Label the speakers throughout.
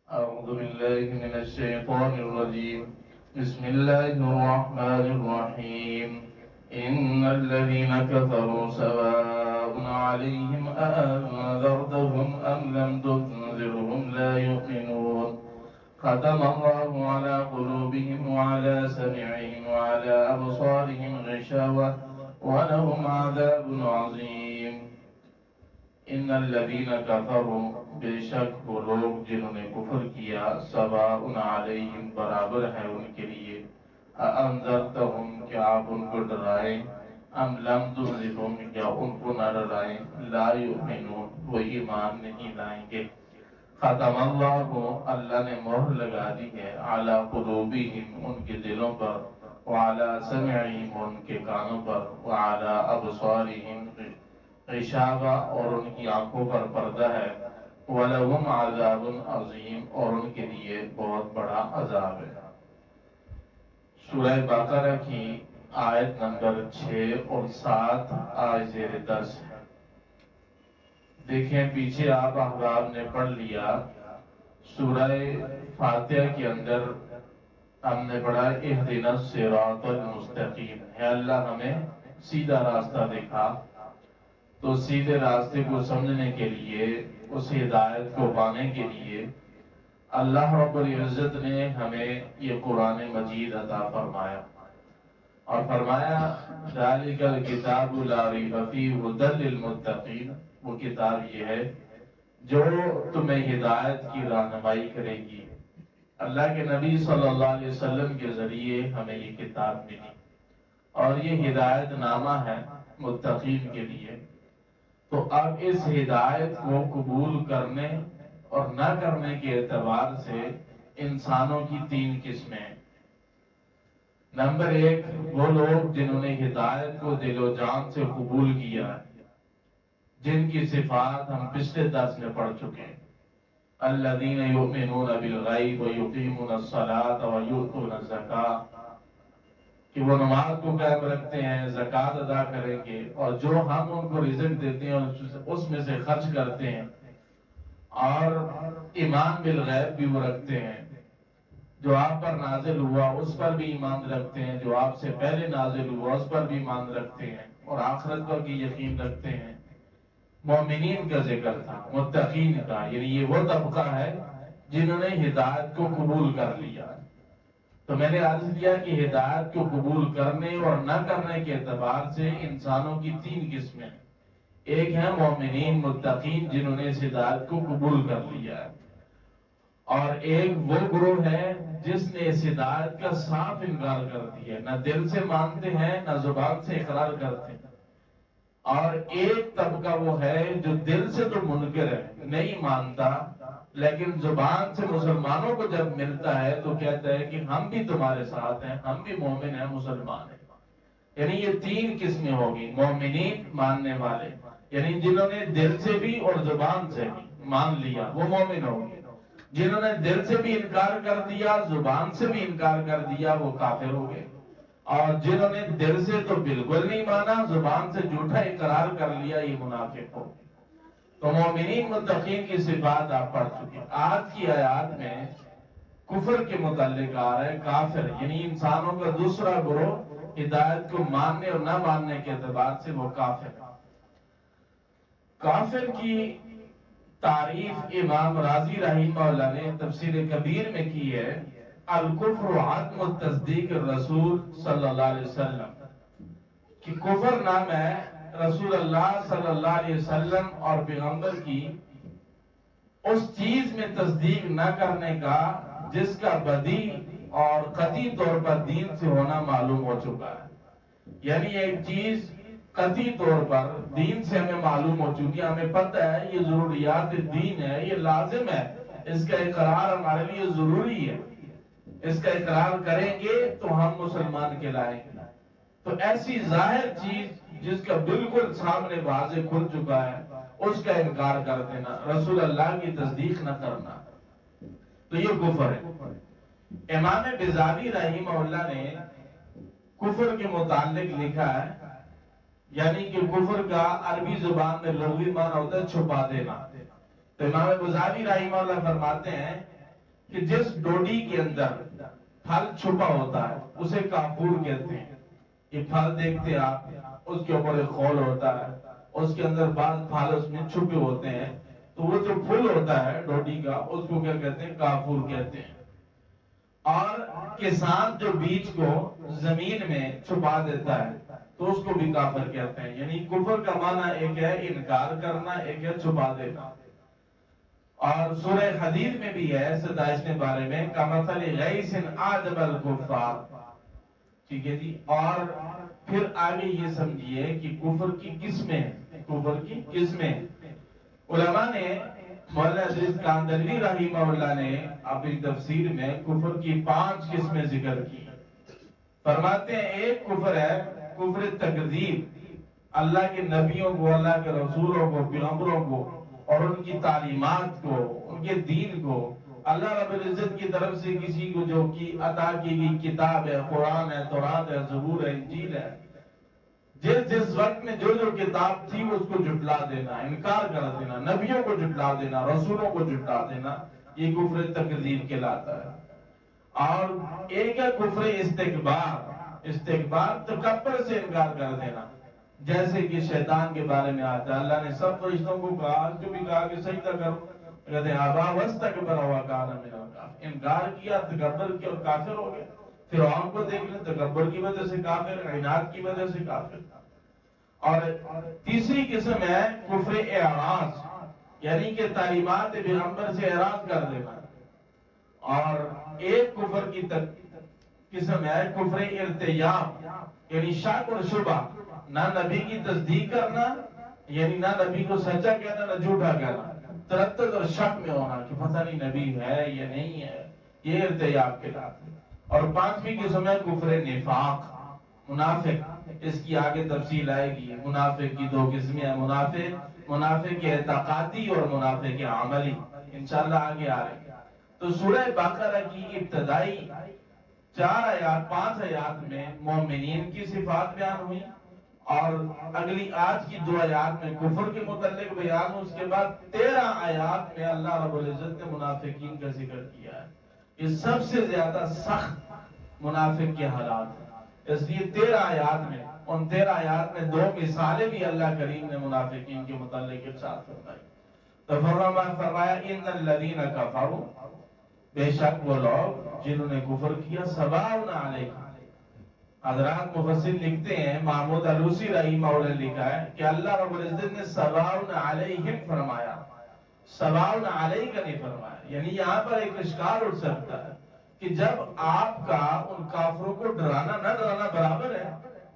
Speaker 1: أعوذ بالله من الشيطان الرجيم. بسم الله الرحمن الرحيم. إن الذين كفروا سواء عليهم أأنذرتهم أم لم تنذرهم لا يؤمنون. ختم الله على قلوبهم وعلى سمعهم وعلى أبصارهم غشاوة ولهم عذاب عظيم. ان الذین کفروا، بے شک وہ لوگ جنہوں نے کفر کیا، سواء علیہم، برابر ہے ان کے لیے، اانذرتہم، کیا آپ ان کو ڈرائیں، ام لم تنذرہم، کیا ان کو نہ ڈرائیں، لا یؤمنون، وہ ایمان نہیں لائیں گے۔ ختم اللہ، اللہ نے مہر لگا دی ہے، علی قلوبہم، ان کے دلوں پر، وعلی سمعہم، ان کے کانوں پر، وعلی ابصارہم غشاوہ، اور ان کی آنکھوں پر پردہ ہے، وَلَهُمْ عَذَابٌ عَظِيمٌ، اور ان کے لیے بہت بڑا عذاب ہے۔ سورہ بقرہ کی آیت نمبر 6 اور 7 آج زیر درس ہے۔ دیکھیں پیچھے آپ احباب نے پڑھ لیا، سورہ فاتحہ کے اندر ہم نے پڑھا اہدنا الصراط المستقیم، ہے اللہ ہمیں سیدھا راستہ دکھا۔ تو سیدھے راستے کو سمجھنے کے لیے، اس ہدایت کو پانے کے لیے اللہ رب العزت نے ہمیں یہ قرآن مجید عطا فرمایا، اور فرمایا ذالک الکتاب لا ریب فیہ ھدی للمتقین، وہ کتاب یہ ہے جو تمہیں ہدایت کی رہنمائی کرے گی۔ اللہ کے نبی صلی اللہ علیہ وسلم کے ذریعے ہمیں یہ کتاب ملی، اور یہ ہدایت نامہ ہے متقین کے لیے۔ تو اب اس ہدایت کو قبول کرنے اور نہ کرنے کے اعتبار سے انسانوں کی 3 قسمیں۔ نمبر 1، وہ لوگ جنہوں نے ہدایت کو دل و جان سے قبول کیا، جن کی صفات ہم پچھلے درس میں پڑھ چکے ہیں۔ الذین یؤمنون بالغیب ویقیمون الصلاۃ ویؤتون الزکاۃ، کہ وہ نماز کو قائم رکھتے ہیں، زکوٰۃ ادا کریں گے، اور جو ہم ان کو رزق دیتے ہیں اس میں سے خرچ کرتے ہیں، اور ایمان بالغیب بھی وہ رکھتے ہیں، جو آپ پر نازل ہوا اس پر بھی ایمان رکھتے ہیں، جو آپ سے پہلے نازل ہوا اس پر بھی ایمان رکھتے ہیں، اور آخرت پر بھی یقین رکھتے ہیں۔ مومنین کا ذکر تھا، متقین کا، یعنی یہ وہ طبقہ ہے جنہوں نے ہدایت کو قبول کر لیا۔ تو میں نے عرض کیا کہ ہدایت کو قبول کرنے اور نہ کرنے کے اعتبار سے انسانوں کی 3 قسمیں۔ ایک ہے مومنین متقین جنہوں نے اس ہدایت کو قبول کر لیا ہے، اور ایک وہ گروہ ہے جس نے اس ہدایت کا صاف انکار کر دیا، نہ دل سے مانتے ہیں نہ زبان سے اقرار کرتے ہیں۔ اور ایک طبقہ وہ ہے جو دل سے تو منکر ہے، نہیں مانتا، لیکن زبان سے مسلمانوں کو جب ملتا ہے تو کہتا ہے کہ ہم بھی تمہارے ساتھ ہیں، ہم بھی مومن ہیں، مسلمان ہیں۔ یعنی یہ 3 قسمیں ہوگی، مومنین ماننے والے، یعنی جنہوں نے دل سے بھی اور زبان سے بھی مان لیا وہ مومن ہوگے، جنہوں نے دل سے بھی انکار کر دیا، زبان سے بھی انکار کر دیا، وہ کافر ہوگے، اور جنہوں نے دل سے تو بالکل نہیں مانا، زبان سے جھوٹا اقرار کر لیا، یہ منافق ہو۔ تو مومنین متقین کی صفات آپ پڑھ چکے۔ آج کی آیات میں کفر کے متعلق آ رہا ہے، کافر، یعنی انسانوں کا دوسرا گروہ ہدایت کو ماننے اور نہ ماننے کے اعتبار سے وہ کافر۔ کافر کی تعریف امام رازی رحمہ اللہ نے تفسیر کبیر میں کی ہے، الکفر عدم التصدیق الرسول صلی اللہ علیہ وسلم، کہ کفر نام ہے رسول اللہ صلی اللہ علیہ وسلم اور پیغمبر کی اس چیز میں تصدیق نہ کرنے کا جس کا بدی اور قطعی طور پر دین سے ہونا معلوم ہو چکا ہے۔ یعنی ایک چیز قطعی طور پر دین سے ہمیں معلوم ہو چکی ہے، ہمیں پتہ ہے یہ ضروریات دین ہے، یہ لازم ہے، اس کا اقرار ہمارے لیے ضروری ہے، اس کا اقرار کریں گے تو ہم مسلمان کہلائیں گے۔ تو ایسی ظاہر چیز جس کا بالکل سامنے واضح کھل چکا ہے اس کا انکار کر دینا، رسول اللہ کی تصدیق نہ کرنا، تو یہ کفر ہے۔ امام بزاوی رحمہ اللہ نے کفر کے متعلق لکھا ہے، یعنی کہ کفر کا عربی زبان میں لغوی معنی ہوتا ہے چھپا دینا۔ تو امام بزاوی رحمہ اللہ فرماتے ہیں کہ جس ڈوڈی کے اندر پھل چھپا ہوتا ہے اسے کافور کہتے ہیں. یہ پھل دیکھتے ہیں آپ، اس کے اوپر ایک خول ہوتا ہے، اس کے اندر بعض پھل اس میں چھپے ہوتے ہیں، تو وہ جو پھول ہوتا ہے ڈوڈی کا اس کو کیا کہتے ہیں؟ کافور کہتے ہیں. اور کسان جو بیج کو زمین میں چھپا دیتا ہے تو اس کو بھی کافر کہتے ہیں. یعنی کفر کا معنی ایک ہے انکار کرنا، ایک ہے چھپا دینا. اور سورہ حدید میں بھی ہے 27 بارے میں کمثل غیث اعجب الکفار. ٹھیک ہے جی. اور پھر آگے یہ سمجھیے کہ کفر کی قسمیں، کفر کی قسمیں علماء نے، مولانا عزیز کاندلوی رحمہ اللہ نے اپنی تفسیر میں کفر کی 5 قسمیں ذکر کی. فرماتے ہیں ایک کفر ہے کفر تکذیب، اللہ کے نبیوں کو، اللہ کے رسولوں کو، پیغمبروں کو اور ان کی تعلیمات کو، ان کے دین کو، اللہ رب العزت کی طرف سے کسی کو جو کی عطا کی گئی کتاب ہے، قرآن ہے، تورات ہے، زبور ہے، انجیل ہے، جس وقت میں جو کتاب تھی اس کو جھٹلا دینا، انکار کر دینا، نبیوں کو جھٹلا دینا، رسولوں کو جھٹلا دینا، یہ کفر تکذیب کہلاتا ہے. اور ایک ہے کفر استکبار. استکبار تکبر سے انکار کر دینا، جیسے کہ شیطان کے بارے میں آتا ہے اللہ نے سب فرشتوں کو کہا، آج کو بھی کہا کہ سجدہ کرو، کہتے ہیں آبا واستکبر وکان من الکافرین. انکار کیا، تکبر کیا اور کافر ہو گئے. فرعون کو دیکھ لیں، تکبر کی وجہ سے کافر، عناد کی وجہ سے کافر. اور تیسری قسم ہے کفر اعراض، یعنی کہ تعلیمات پیغمبر سے اعراض کر دینا. اور ایک کفر کی قسم ہے کفر ارتیاب، یعنی شک اور شبہ، نہ نبی کی تصدیق کرنا، یعنی نہ نبی کو سچا کہنا نہ جھوٹا کہنا، تردد اور شک میں ہونا کہ پتہ نہیں نبی ہے یا نہیں ہے، یہ ارتیاب کہلاتا ہے. اور 5ویں قسم ہے کفر نفاق، منافق. اس کی آگے تفصیل آئے گی. منافق کی 2 قسمیں ہیں، منافق اعتقادی اور منافق عملی، انشاءاللہ آگے آ رہے ہیں. تو سورہ بقرہ کی ابتدائی 5 آیات میں مومنین کی صفات بیان ہوئی، اور اگلی آج کی 2 آیات میں کفر کے متعلق بیان ہو. اس کے بعد 13 آیات میں اللہ رب العزت نے منافقین کا ذکر کیا ہے. یہ سب سے زیادہ سخت منافق کے حالات ہیں. اس لیے 13 آیات میں، ان 13 آیات میں 2 مثالیں بھی اللہ کریم نے منافقین کے متعلق ارشاد فرمائی. تو فرمایا ان الذین کفروا، بے شک وہ لوگ جنہوں نے کفر کیا، سواء علیہم. حضرات مفسر لکھتے ہیں، محمود علوسی رحمہ اللہ نے لکھا ہے کہ اللہ رب العزت نے سواء علیہم فرمایا، سواء علیک نہیں فرمایا. یعنی یہاں پر ایک اشکال اٹھ سکتا ہے کہ جب آپ کا ان کافروں کو ڈرانا نہ ڈرانا برابر ہے،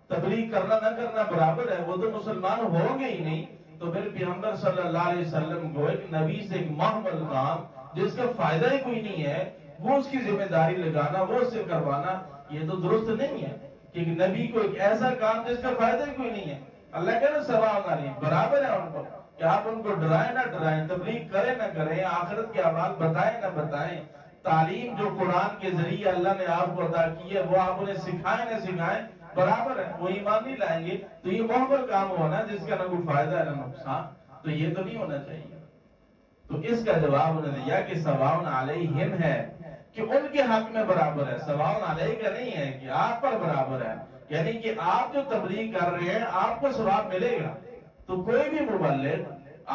Speaker 1: تبلیغ کرنا نہ کرنا برابر ہے، وہ تو مسلمان ہوں گے ہی نہیں، تو پھر پیغمبر صلی اللہ علیہ وسلم کو ایک نبی سے ایک محمل کام جس کا فائدہ ہی کوئی نہیں ہے، وہ اس کی ذمہ داری لگانا، وہ اس سے کروانا، یہ تو درست نہیں ہے کہ نبی کو ایک ایسا کام جس کا فائدہ ہی کوئی نہیں ہے. اللہ کہنا سواء علیہم، برابر ہے ان کو کہ آپ ان کو ڈرائیں نہ ڈرائیں، تبلیغ کریں نہ کریں، آخرت کے اعمال بتائیں نہ بتائیں، تعلیم جو قرآن کے ذریعے اللہ نے آپ کو عطا کی ہے وہ آپ انہیں سکھائیں نہ سکھائیں، برابر ہے. وہ ایمان نہیں لائیں گے تو یہ محمل کام ہونا جس کا نہ کوئی فائدہ ہے نہ نقصان، تو یہ تو نہیں ہونا چاہیے. تو اس کا جواب انہوں نے دیا کہ سواء علیہم ہے کہ ان کے حق میں برابر ہے، سواء علیہ کا نہیں ہے کہ آپ پر برابر ہے. یعنی کہ آپ جو تبلیغ کر رہے ہیں آپ کو ثواب ملے گا. تو کوئی بھی مبلغ،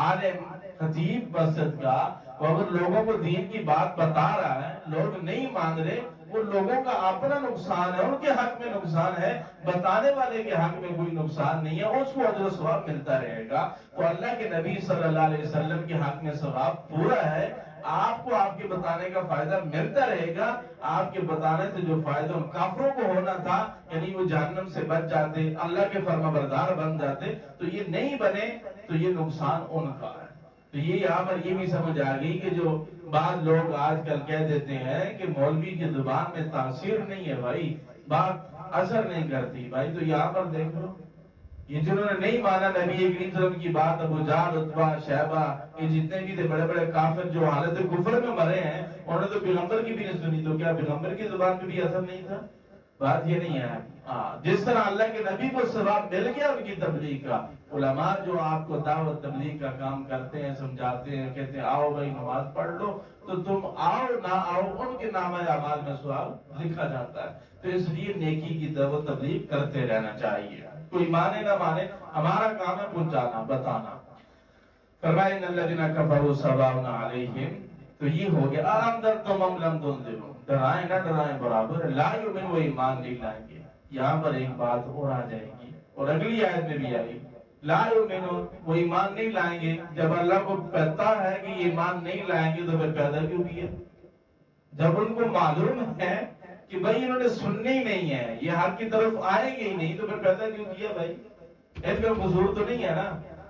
Speaker 1: عالم، خطیب مسجد کا، وہ اگر لوگوں کو دین کی بات بتا رہا ہے، لوگ نہیں مان رہے، وہ لوگوں کا اپنا نقصان ہے، ان کے حق میں نقصان ہے، بتانے والے کے حق میں کوئی نقصان نہیں ہے، اس کو اجر و ثواب ملتا رہے گا. تو اللہ کے نبی صلی اللہ علیہ وسلم کے حق میں ثواب پورا ہے، آپ کو آپ کے بتانے کا فائدہ ملتا رہے گا. آپ کے بتانے سے جو فائدہ ان کافروں کو ہونا تھا، یعنی وہ جہنم سے بچ جاتے، اللہ کے فرما بردار بن جاتے، تو یہ نہیں بنے تو یہ نقصان ان کا ہے. تو یہ یہاں پر یہ بھی سمجھ آ گئی کہ جو بعض لوگ آج کل کہہ دیتے ہیں کہ مولوی کی زبان میں تاثیر نہیں ہے، بھائی بات اثر نہیں کرتی. بھائی تو یہاں پر دیکھ لو، یہ جنہوں نے نہیں مانا نبی کریم صلی اللہ علیہ وسلم کی بات، ابو جہل، عتبہ، شیبہ، یہ جتنے بھی تھے بڑے بڑے کافر جو حالت کفر میں مرے ہیں، انہوں نے تو پیغمبر کی بھی نہیں سنی. تو کیا پیغمبر کی زبان میں بھی اثر نہیں تھا؟ بات یہ نہیں ہے. جس طرح اللہ کے نبی کو ثواب مل گیا ان کی تبلیغ کا، علماء جو آپ کو دعوت تبلیغ کا کام کرتے ہیں، سمجھاتے ہیں، کہتے ہیں آؤ بھائی نماز پڑھ لو، تو تم آؤ نہ آؤ ان کے نامہ اعمال میں ثواب لکھا جاتا ہے. تو اس لیے نیکی کی دعوت تبلیغ کرتے رہنا چاہیے، کوئی مانے نہ مانے ہمارا کام ہے پہنچانا، بتانا. فرمائے ان الذین کفروا سواء علیہم، تو یہ ہو گیا انذرتم ام لم تنذروا، ڈرائیں نہ ڈرائیں برابر، لا یؤمن، وہ ایمان نہیں لائیں گے. یہاں پر ایک بات اور آ جائے گی اور اگلی آیت میں بھی آئی، لا یؤمنون، وہ ایمان نہیں لائیں گے. جب اللہ کو پتا ہے کہ یہ ایمان نہیں لائیں گے تو پھر پیدا کیوں کیا؟ جب ان کو معلوم ہے کہ بھائی انہوں نے سننی ہی نہیں ہے، یہ حق کی طرف آئیں گے ہی نہیں، تو پھر پیدا کیوں کیا بھائی؟ ان کا قصور تو نہیں ہے نا.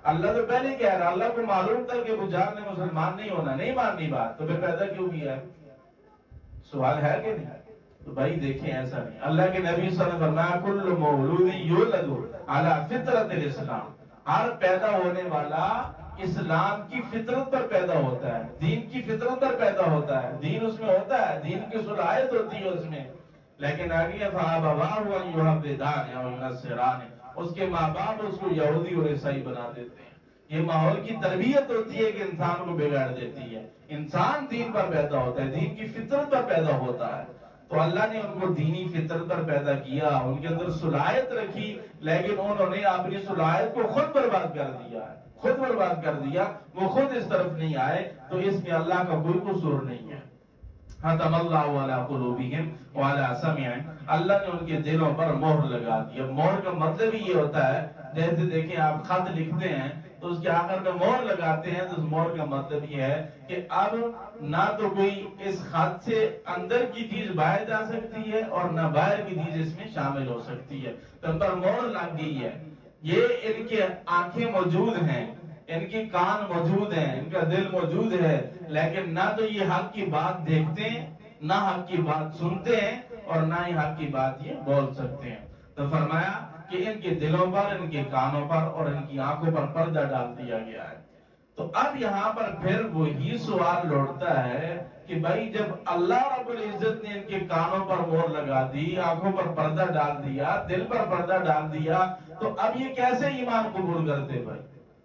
Speaker 1: اللہ تو پہلے کہہ رہا، اللہ کو معلوم تھا کہ ابو جہل نے مسلمان نہیں ہونا، نہیں ماننی بات، تو پھر پیدا کیوں کیا؟ سوال ہے کہ نہیں؟ تو بھائی دیکھیں ایسا نہیں. اللہ کے نبی صلی اللہ علیہ وسلم نے فرمایا کل مولود یولد علی فطرت الاسلام، ہر پیدا ہونے والا اسلام کی فطرت پر پیدا ہوتا ہے، دین کی فطرت پر پیدا ہوتا ہے، دین اس میں ہوتا ہے، دین کی صلاحیت ہوتی ہے اس میں. لیکن آگے فَأَبَوَاهُ أَن يُهَوِّدَانِهُ أَوْ يُنَصِّرَانِهُ، اس کے ماں باپ اس کو یہودی اور عیسائی بنا دیتے ہیں. یہ ماحول کی تربیت ہوتی ہے کہ انسان کو بگاڑ دیتی ہے. انسان دین پر پیدا ہوتا ہے، دین کی فطرت پر پیدا ہوتا ہے. تو اللہ نے ان کو دینی فطرت پر پیدا کیا، ان کے اندر صلاحیت رکھی، لیکن انہوں نے اپنی صلاحیت کو خود برباد کر دیا ہے، خود برباد کر دیا، وہ خود اس طرف نہیں آئے. تو اس میں اللہ کا کوئی قصور نہیں ہے. ختم اللہ علی قلوبہم وعلی سمعہم، اللہ نے ان کے دلوں پر مہر لگا دی. مہر کا مطلب ہی یہ ہوتا ہے، جیسے دیکھیں آپ خط لکھتے ہیں تو اس کے آخر میں مہر لگاتے ہیں، تو اس مہر کا مطلب یہ ہے کہ اب نہ تو کوئی اس خط سے اندر کی چیز باہر جا سکتی ہے اور نہ باہر کی چیز اس میں شامل ہو سکتی ہے. تو ان پر مہر لگ گئی ہے. یہ ان کے آنکھیں موجود ہیں، ان کی کان موجود ہیں، ان کا دل موجود ہے، لیکن نہ تو یہ حق کی بات دیکھتے ہیں، نہ حق کی بات سنتے ہیں، اور نہ ہی حق کی بات یہ بول سکتے ہیں. تو فرمایا کہ ان کے دلوں پر، ان کے کانوں پر اور ان کی آنکھوں پر پردہ ڈال دیا گیا ہے. تو اب یہاں پر پھر وہی سوال لوٹتا ہے کہ بھائی جب اللہ رب العزت نے ان کے کانوں پر مہر لگا دی، آنکھوں پر پردہ ڈال دیا، دل پر پردہ ڈال دیا، تو اب یہ کیسے ایمان قبول کرتے بھائی؟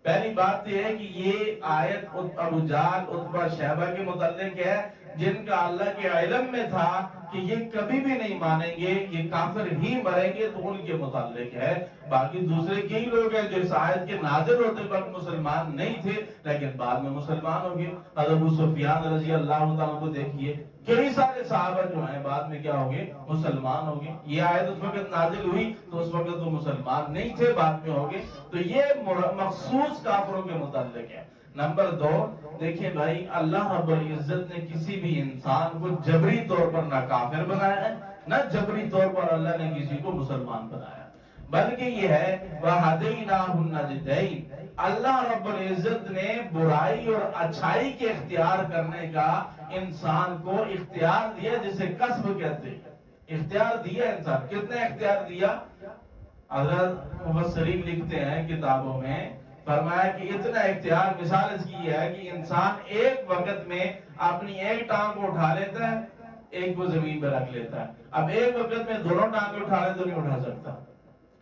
Speaker 1: پہلی بات یہ ہے کہ یہ آیت ابو جہل، عتبہ، شیبہ کے متعلق ہے، جن کا اللہ کے علم میں تھا کہ یہ کبھی بھی نہیں مانیں گے، یہ کافر ہی مریں گے، تو ان کے متعلق ہے. باقی دوسرے کئی لوگ ہیں جو اس آیت کے نازل ہوتے وقت مسلمان نہیں تھے لیکن بعد میں مسلمان ہو گئے. حضرت ابو سفیان رضی اللہ تعالیٰ کو دیکھیے، کئی سارے صحابہ جو ہیں بعد میں کیا ہو گئے؟ مسلمان ہو گئے. یہ آیت اس وقت نازل ہوئی تو اس وقت وہ مسلمان نہیں تھے، بعد میں ہو گئے. تو یہ مخصوص کافروں کے متعلق ہے. نمبر 2، دیکھیں بھائی اللہ رب العزت نے کسی بھی انسان کو جبری طور پر نہ کافر بنایا ہے، نہ جبری طور پر اللہ نے کسی کو مسلمان بنایا، بلکہ یہ ہے وَهَدَيْنَاهُ النَّجْدَيْنِ، اللہ رب العزت نے برائی اور اچھائی کے اختیار کرنے کا انسان کو اختیار دیا، جسے کسب کہتے ہیں. اختیار دیا انسان. کتنے اختیار دیا؟ حضرت مفسرین لکھتے ہیں کتابوں میں، فرمایا کہ اتنا اختیار، مثال اس کی ہے کہ انسان ایک وقت میں اپنی ایک ٹانگ کو اٹھا لیتا ہے، ایک کو زمین پہ رکھ لیتا ہے. اب ایک وقت میں دونوں ٹانگیں اٹھا لے تو نہیں اٹھا سکتا،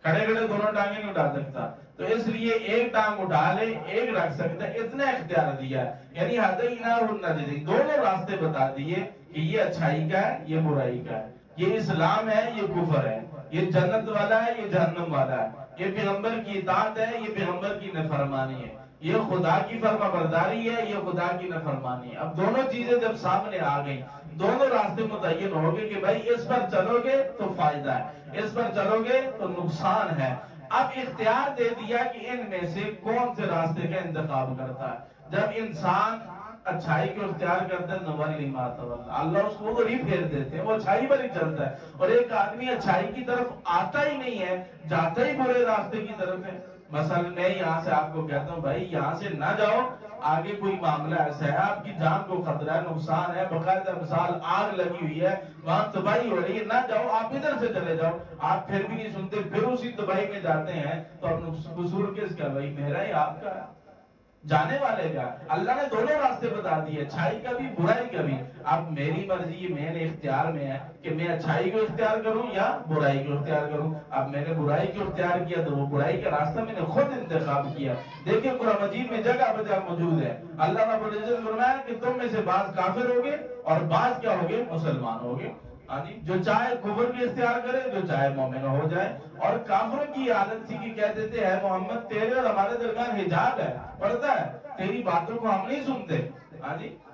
Speaker 1: کھڑے کھڑے دونوں ٹانگیں نہیں اٹھا سکتا. تو اس لیے ایک ٹانگ اٹھا لے، ایک رکھ سکتا ہے. اتنا اختیار دیا ہے. یعنی ہدیناہ النجدین، دونوں راستے بتا دیے کہ یہ اچھائی کا ہے، یہ برائی کا ہے، یہ اسلام ہے، یہ کفر ہے، یہ جنت والا ہے، یہ جہنم والا ہے، یہ پیغمبر کی اطاعت ہے، یہ پیغمبر کی نافرمانی ہے، یہ خدا کی فرما برداری ہے، یہ خدا کی نافرمانی ہے. اب دونوں چیزیں جب سامنے آ گئی، دونوں راستے متعین ہو گئے کہ بھائی اس پر چلو گے تو فائدہ ہے، اس پر چلو گے تو نقصان ہے. اب اختیار دے دیا کہ ان میں سے کون سے راستے کا انتخاب کرتا ہے. جب انسان اچھائی کو اختیار کرتا ہے نولی ما تولی، اللہ اس کو نہیں پھیر دیتے ہیں، وہ اچھائی پر ہی چلتا ہے. اور ایک آدمی اچھائی کی طرف آتا ہی نہیں ہے، جاتا ہی برے راستے کی طرف ہے. مثلا میں یہاں سے آپ کو کہتا ہوں بھائی یہاں سے نہ جاؤ، آگے کوئی معاملہ ایسا ہے، آپ کی جان کو خطرہ ہے، نقصان ہے، باقاعدہ مثال آگ لگی ہوئی ہے، وہاں تباہی ہو رہی ہے، نہ جاؤ، آپ ادھر سے چلے جاؤ. آپ پھر بھی نہیں سنتے، پھر اسی تباہی میں جاتے ہیں. تو اب قصور کس کا بھائی؟ میرا ہی، آپ کا ہے. جانے والے کا اللہ نے دونوں راستے بتا دیے، اچھائی کا بھی برائی کا بھی۔ اب میری مرضی میں نے اختیار میں ہے کہ میں اچھائی کو اختیار کروں یا برائی کو اختیار کروں۔ اب میں نے برائی کو اختیار کیا تو وہ برائی کا راستہ میں نے خود انتخاب کیا۔ دیکھیں قرآن مجید میں جگہ بجا موجود ہے، اللہ رب العزت نے فرمایا کہ تم میں سے بعض کافر ہوگے اور بعض کیا ہوگے، مسلمان ہوگے۔ جو چاہے کفر بھی اختیار کرے، جو چاہے مومن ہو جائے۔ اور کافروں کی عادت تھی کہ کہتے تھے اے محمد تیرے اور ہمارے درمیان حجاب ہے، پردہ ہے، تیری باتوں کو ہم نہیں سنتے۔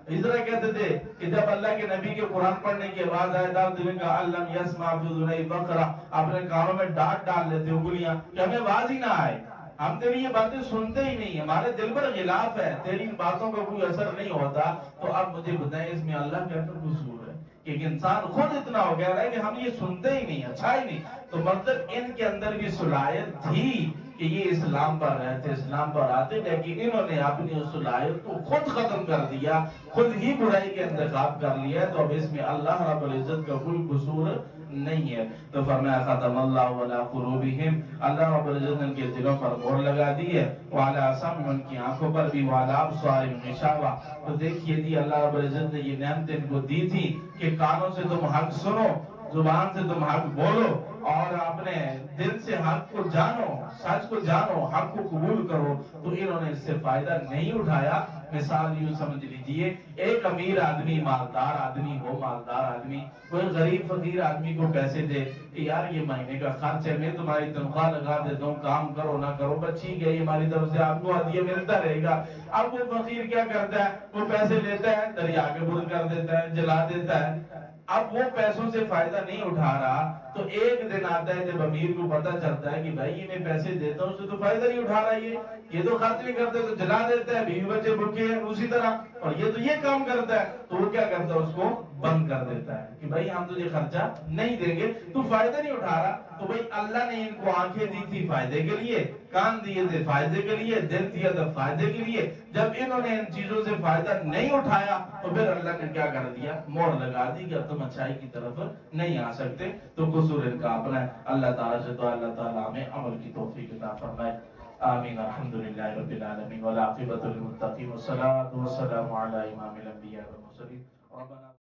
Speaker 1: اس طرح کہتے تھے کہ جب اللہ کے نبی کے قرآن پڑھنے کی آواز آئے دار دل کا علم یسمع فی اذنی وقرا، اپنے کانوں میں ڈانٹ ڈال لیتے انگلیاں کہ ہمیں آواز ہی نہ آئے، ہم تیری یہ باتیں سنتے ہی نہیں، ہمارے دل پر غلاف ہے، تیری ان باتوں کا کوئی اثر نہیں ہوتا۔ تو اب مجھے بتائیں اس میں اللہ کا کیا قصور ہے کہ ایک انسان خود اتنا ہو گیا ہے کہ ہم یہ سنتے ہی نہیں، اچھا ہی نہیں۔ تو مطلب ان کے اندر بھی صلاحیت تھی کہ یہ اسلام پر رہتے، اسلام پر آتے، لیکن انہوں نے اپنی اس صلاحیت کو خود ختم کر دیا، خود ہی برائی کے انتخاب کر لیا۔ تو اب اس میں اللہ رب العزت کا کوئی قصور نہیں ہے۔ تو فرمایا ختم اللہ علی قلوبہم، اللہ رب العزت نے ان کے دلوں پر مہر لگا دی ہے، وعلی سمعہم، ان کی آنکھوں پر بھی، وعلی ابصارہم غشاوہ۔ تو دیکھیے جی اللہ رب العزت نے یہ نعمت ان کو دی تھی کہ کانوں سے تم حق سنو، زبان سے تم حق بولو، اور اپنے دل سے حق کو جانو، سچ کو جانو، حق کو قبول کرو۔ تو انہوں نے اس سے فائدہ نہیں اٹھایا۔ مثال یوں سمجھ لیجئے، ایک امیر آدمی، مالدار آدمی ہو، مالدار آدمی کوئی غریب فقیر آدمی کو پیسے دے کہ یار یہ مہینے کا خرچ ہے، میں تمہاری تنخواہ لگا دیتا ہوں، کام کرو نہ کرو بس ٹھیک ہے، یہ ہماری طرف سے آپ کو ہدیہ ملتا رہے گا۔ اب وہ فقیر کیا کرتا ہے، وہ پیسے لیتا ہے، دریا کے بر کر دیتا ہے، جلا دیتا ہے۔ اب وہ پیسوں سے فائدہ نہیں اٹھا رہا، تو ایک دن آتا ہے جب امیر کو پتہ چلتا ہے کہ بھائی یہ میں پیسے دیتا ہوں، اس سے تو فائدہ نہیں اٹھا رہا، یہ تو خرچ نہیں کرتا، تو جلا دیتا ہے، بیوی بچے بھوکے ہیں اسی طرح، اور یہ تو یہ کام کرتا ہے، تو وہ کیا کرتا ہے، اس کو بند کر دیتا ہے کہ بھائی ہم تجھے خرچہ نہیں دیں گے، تو فائدہ نہیں اٹھا رہا۔ تو بھائی اللہ نے ان کو آنکھیں دی تھی فائدے کے لیے، کان دیے تھے فائدے کے لیے، دل دیا تھا فائدے کے لیے۔ جب انہوں نے ان چیزوں سے فائدہ نہیں اٹھایا تو پھر اللہ نے کیا کر دیا، مہر لگا دی کہ تم اچھائی کی طرف نہیں آ سکتے۔ تو قصور ان کا اپنا ہے۔ اللہ تعالیٰ سے تو اللہ تعالیٰ ہمیں عمل کی توفیق عطا فرمائے۔ آمین۔ الحمدللہ رب العالمین والعاقبۃ للمتقین والصلاۃ والسلام علی امام الانبیاء والمرسلین۔ ربنا